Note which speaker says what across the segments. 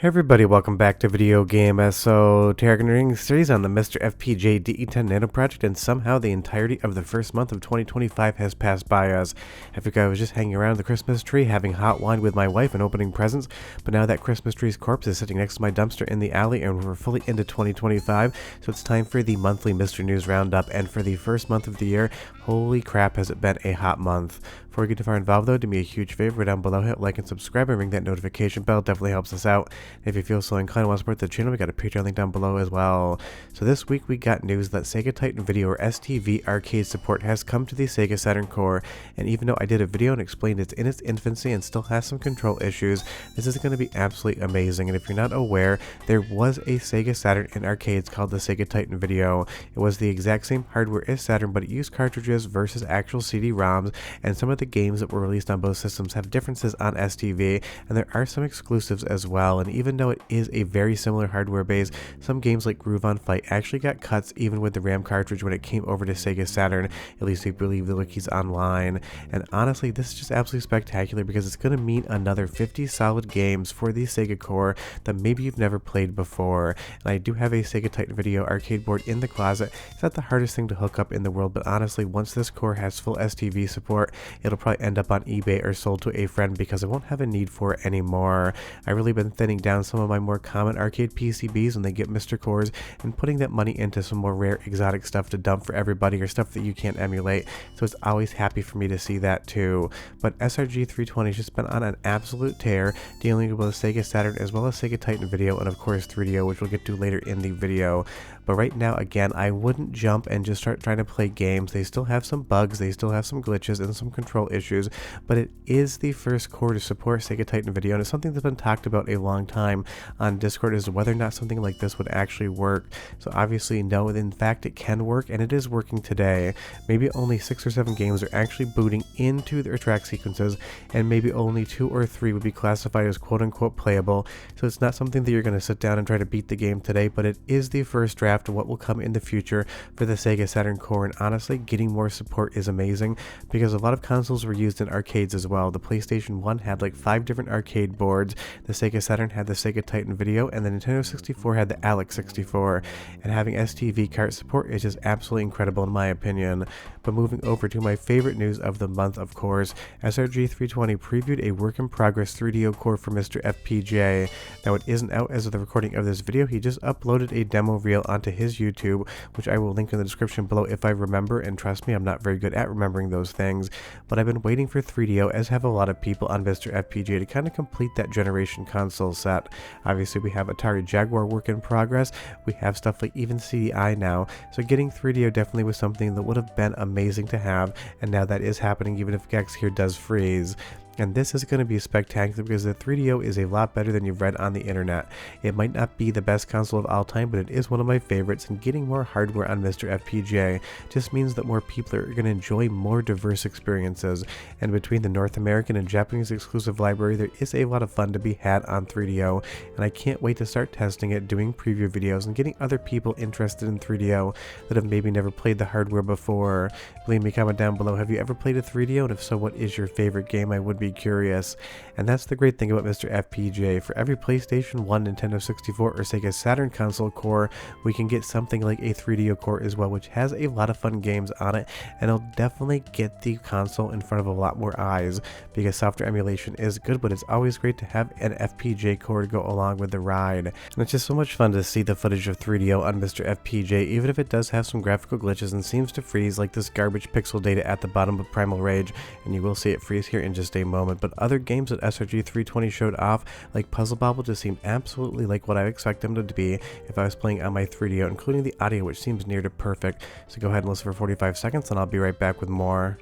Speaker 1: Hey everybody, welcome back to Video Game SO targeting series on the MiSTer FPGA DE10 Nano project, and somehow the entirety of the first month of 2025 has passed by us. I think I was just hanging around the Christmas tree, having hot wine with my wife and opening presents, but now that Christmas tree's corpse is sitting next to my dumpster in the alley and we're fully into 2025, so it's time for the monthly MiSTer News Roundup, and for the first month of the year, holy crap has it been a hot month. Before we get too far involved though, do me a huge favor, down below hit like and subscribe and ring that notification bell, definitely helps us out. If you feel so inclined and want to support the channel, we got a Patreon link down below as well. So this week we got news that Sega Titan Video or STV arcade support has come to the Sega Saturn core, and even though I did a video and explained it's in its infancy and still has some control issues, this is going to be absolutely amazing. And if you're not aware, there was a Sega Saturn in arcades called the Sega Titan Video. It was the exact same hardware as Saturn, but it used cartridges versus actual CD-ROMs, and some of the games that were released on both systems have differences on STV, and there are some exclusives as well. And even though it is a very similar hardware base, some games like Groove on Fight actually got cuts even with the RAM cartridge when it came over to Sega Saturn, at least I believe the wikis online. And honestly, this is just absolutely spectacular because it's going to mean another 50 solid games for the Sega core that maybe you've never played before. And I do have a Sega Titan Video arcade board in the closet. It's not the hardest thing to hook up in the world, but honestly, once this core has full STV support, it'll probably end up on eBay or sold to a friend because I won't have a need for it anymore. I've really been thinning down some of my more common arcade PCBs when they get MiSTer cores and putting that money into some more rare exotic stuff to dump for everybody or stuff that you can't emulate, so it's always happy for me to see that too. But SRG 320 has just been on an absolute tear, dealing with Sega Saturn as well as Sega Titan Video and of course 3DO, which we'll get to later in the video. But right now, again, I wouldn't jump and just start trying to play games. They still have some bugs, they still have some glitches and some control issues, but it is the first core to support Sega Titan Video, and it's something that's been talked about a long time on Discord as to whether or not something like this would actually work. So obviously no, in fact it can work, and it is working today. Maybe only 6 or 7 games are actually booting into their track sequences, and maybe only 2 or 3 would be classified as quote-unquote playable. So it's not something that you're going to sit down and try to beat the game today, but it is the first draft of what will come in the future for the Sega Saturn core. And honestly, getting more support is amazing because a lot of consoles were used in arcades as well. The PlayStation 1 had like 5 different arcade boards, the Sega Saturn had the Sega Titan Video, and the Nintendo 64 had the Alex 64, and having STV cart support is just absolutely incredible in my opinion. But moving over to my favorite news of the month, of course, SRG 320 previewed a work in progress 3DO core for MiSTer FPGA. Now it isn't out as of the recording of this video, he just uploaded a demo reel onto his YouTube, which I will link in the description below if I remember, and trust me, I'm not very good at remembering those things, but I've been waiting for 3DO, as have a lot of people on MiSTer FPGA, to kind of complete that generation console set. Obviously we have Atari Jaguar work in progress, we have stuff like even CDI now, so getting 3DO definitely was something that would have been amazing to have, and now that is happening even if Gex here does freeze. And this is going to be spectacular because the 3DO is a lot better than you've read on the internet. It might not be the best console of all time, but it is one of my favorites, and getting more hardware on MiSTer FPGA just means that more people are going to enjoy more diverse experiences. And between the North American and Japanese exclusive library, there is a lot of fun to be had on 3DO, and I can't wait to start testing it, doing preview videos, and getting other people interested in 3DO that have maybe never played the hardware before. Leave me a comment down below, have you ever played a 3DO, and if so, what is your favorite game? I would be curious. And that's the great thing about MiSTer FPGA. For every PlayStation 1, Nintendo 64, or Sega Saturn console core, we can get something like a 3DO core as well, which has a lot of fun games on it, and it'll definitely get the console in front of a lot more eyes because software emulation is good, but it's always great to have an FPGA core to go along with the ride. And it's just so much fun to see the footage of 3DO on MiSTer FPGA, even if it does have some graphical glitches and seems to freeze like this garbage pixel data at the bottom of Primal Rage, and you will see it freeze here in just a moment. But other games that SRG 320 showed off, like Puzzle Bobble, just seemed absolutely like what I expect them to be if I was playing on my 3DO, including the audio, which seems near to perfect. So go ahead and listen for 45 seconds and I'll be right back with more.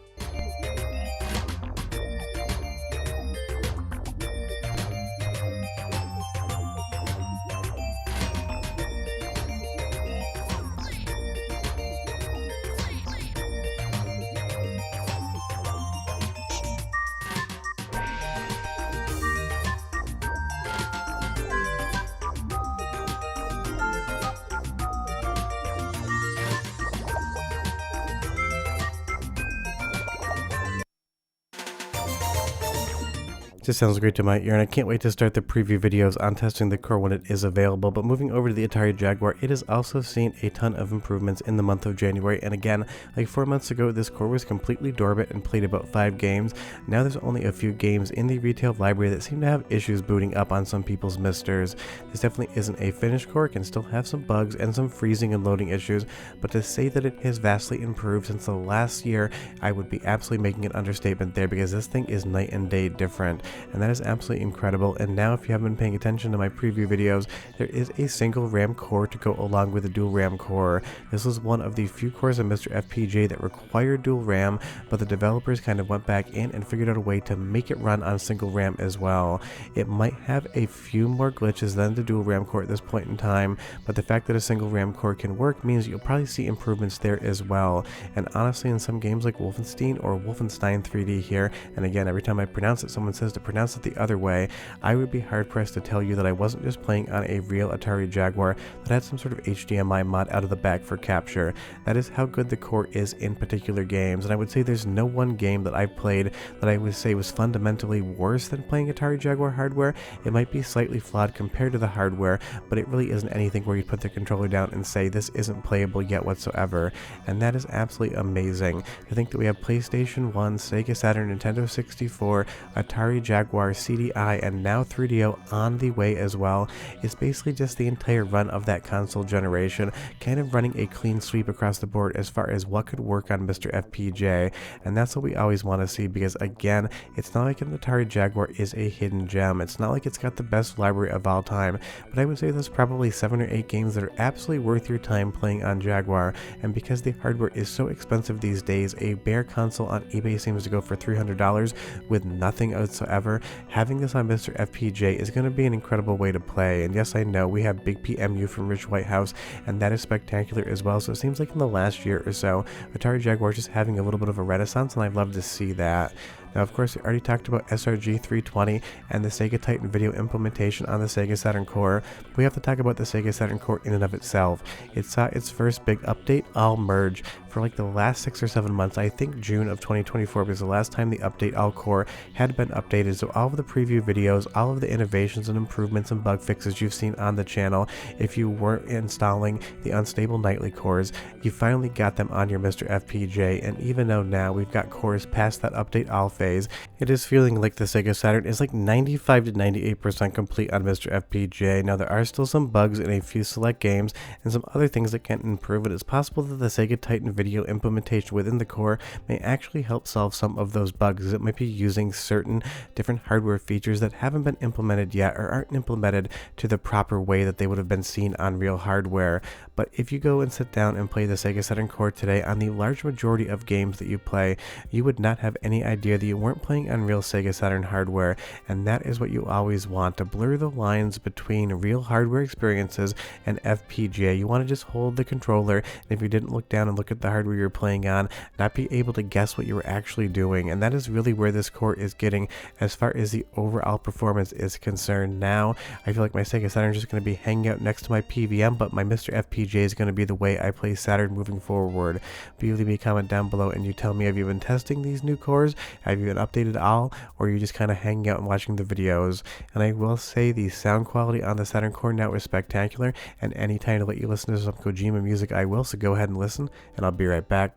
Speaker 1: Just sounds great to my ear, and I can't wait to start the preview videos on testing the core when it is available. But moving over to the Atari Jaguar, it has also seen a ton of improvements in the month of January. And again, like 4 months ago, this core was completely dormant and played about 5 games. Now there's only a few games in the retail library that seem to have issues booting up on some people's MiSTers. This definitely isn't a finished core. It can still have some bugs and some freezing and loading issues, but to say that it has vastly improved since the last year, I would be absolutely making an understatement there, because this thing is night and day different. And that is absolutely incredible. And now, if you haven't been paying attention to my preview videos, there is a single RAM core to go along with a dual RAM core. This was one of the few cores in MiSTer FPGA that required dual RAM, but the developers kind of went back in and figured out a way to make it run on single RAM as well. It might have a few more glitches than the dual RAM core at this point in time, but the fact that a single RAM core can work means you'll probably see improvements there as well. And honestly, in some games like Wolfenstein or Wolfenstein 3D here, and again, every time I pronounce it, someone says to pronounce it the other way, I would be hard pressed to tell you that I wasn't just playing on a real Atari Jaguar that had some sort of HDMI mod out of the back for capture. That is how good the core is in particular games, and I would say there's no one game that I've played that I would say was fundamentally worse than playing Atari Jaguar hardware. It might be slightly flawed compared to the hardware, but it really isn't anything where you put the controller down and say this isn't playable yet whatsoever, and that is absolutely amazing. I think that we have PlayStation 1, Sega Saturn, Nintendo 64, Atari Jaguar, CDI, and now 3DO on the way as well. It's basically just the entire run of that console generation, kind of running a clean sweep across the board as far as what could work on MiSTer FPGA, and that's what we always want to see, because again, it's not like an Atari Jaguar is a hidden gem. It's not like it's got the best library of all time, but I would say there's probably 7 or 8 games that are absolutely worth your time playing on Jaguar, and because the hardware is so expensive these days, a bare console on eBay seems to go for $300 with nothing whatsoever. Having this on MiSTer FPGA is going to be an incredible way to play. And yes, I know we have Big PMU from Rich Whitehouse, and that is spectacular as well. So it seems like in the last year or so, Atari Jaguar is just having a little bit of a renaissance, and I'd love to see that. Now, of course, we already talked about SRG 320 and the Sega Titan video implementation on the Sega Saturn core. We have to talk about the Sega Saturn core in and of itself. It saw its first big update, All Merge, for like the last 6 or 7 months. I think June of 2024 was the last time the update All Core had been updated. So all of the preview videos, all of the innovations and improvements and bug fixes you've seen on the channel, if you weren't installing the unstable nightly cores, you finally got them on your MiSTer FPGA. And even though now we've got cores past that update all phase, it is feeling like the Sega Saturn is like 95 to 98% complete on MiSTer FPGA. Now, there are still some bugs in a few select games and some other things that can improve. It is possible that the Sega Titan video implementation within the core may actually help solve some of those bugs. It might be using certain different hardware features that haven't been implemented yet or aren't implemented to the proper way that they would have been seen on real hardware. But if you go and sit down and play the Sega Saturn core today, on the large majority of games that you play, you would not have any idea that you weren't playing on real Sega Saturn hardware, and that is what you always want, to blur the lines between real hardware experiences and FPGA. You want to just hold the controller, and if you didn't look down and look at the hardware you're playing on, not be able to guess what you were actually doing. And that is really where this core is getting as far as the overall performance is concerned. Now, I feel like my Sega Saturn is just going to be hanging out next to my PVM, but my MiSTer FPGA is going to be the way I play Saturn moving forward. But you leave me a comment down below and you tell me, have you been testing these new cores? Have you been updated all? Or are you just kind of hanging out and watching the videos? And I will say the sound quality on the Saturn core now is spectacular, and anytime to let you listen to some Kojima music, I will, so go ahead and listen, and I'll be right back.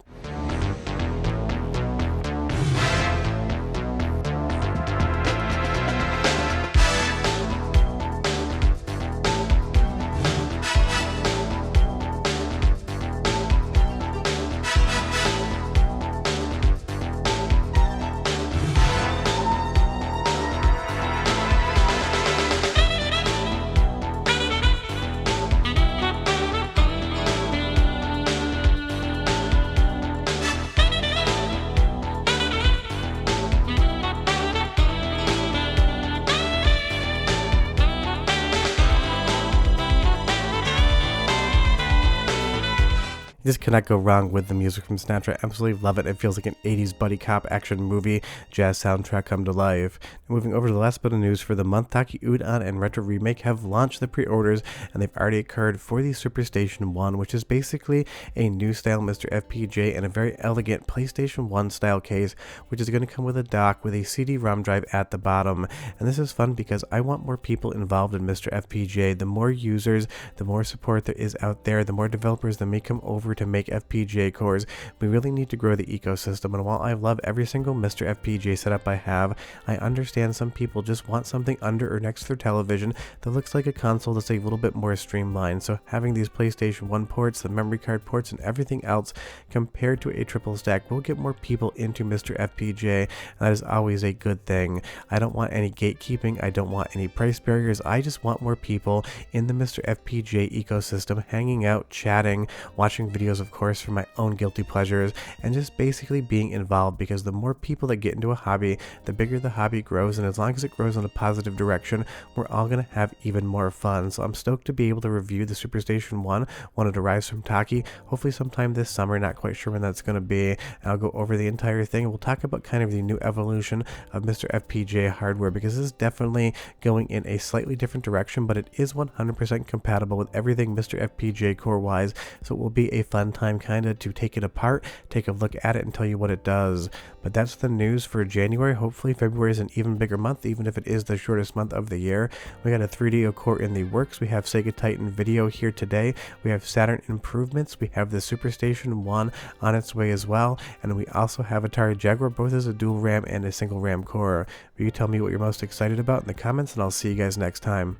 Speaker 1: You just cannot go wrong with the music from Snatcher. I absolutely love it. It feels like an 80s buddy cop action movie, jazz soundtrack come to life. Now, moving over to the last bit of news for the month, Taki Udon and Retro Remake have launched the pre-orders, and they've already occurred for the Superstation 1, which is basically a new style MiSTer FPGA and a very elegant PlayStation 1 style case, which is going to come with a dock with a CD-ROM drive at the bottom. And this is fun because I want more people involved in MiSTer FPGA. The more users, the more support there is out there, the more developers that may come over to make FPGA cores. We really need to grow the ecosystem, and while I love every single MiSTer FPGA setup I have, I understand some people just want something under or next to their television that looks like a console that's a little bit more streamlined. So having these PlayStation 1 ports, the memory card ports, and everything else compared to a triple stack will get more people into MiSTer FPGA, and that is always a good thing. I don't want any gatekeeping, I don't want any price barriers, I just want more people in the MiSTer FPGA ecosystem hanging out, chatting, watching videos of course for my own guilty pleasures, and just basically being involved, because the more people that get into a hobby, the bigger the hobby grows, and as long as it grows in a positive direction, we're all going to have even more fun. So I'm stoked to be able to review the Superstation 1 when it arrives from Taki, hopefully sometime this summer, not quite sure when that's going to be. I'll go over the entire thing, and we'll talk about kind of the new evolution of MiSTer FPGA hardware, because this is definitely going in a slightly different direction, but it is 100% compatible with everything MiSTer FPGA core wise, so it will be a fun time kind of to take it apart, take a look at it, and tell you what it does. But that's the news for January. Hopefully February is an even bigger month, even if it is the shortest month of the year. We got a 3DO core in the works, we have Sega Titan video here today, we have Saturn improvements, we have the Superstation 1 on its way as well, and we also have Atari Jaguar, both as a dual RAM and a single RAM core. Will you tell me what you're most excited about in the comments, and I'll see you guys next time.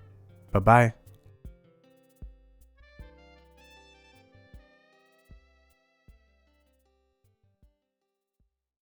Speaker 1: Bye bye.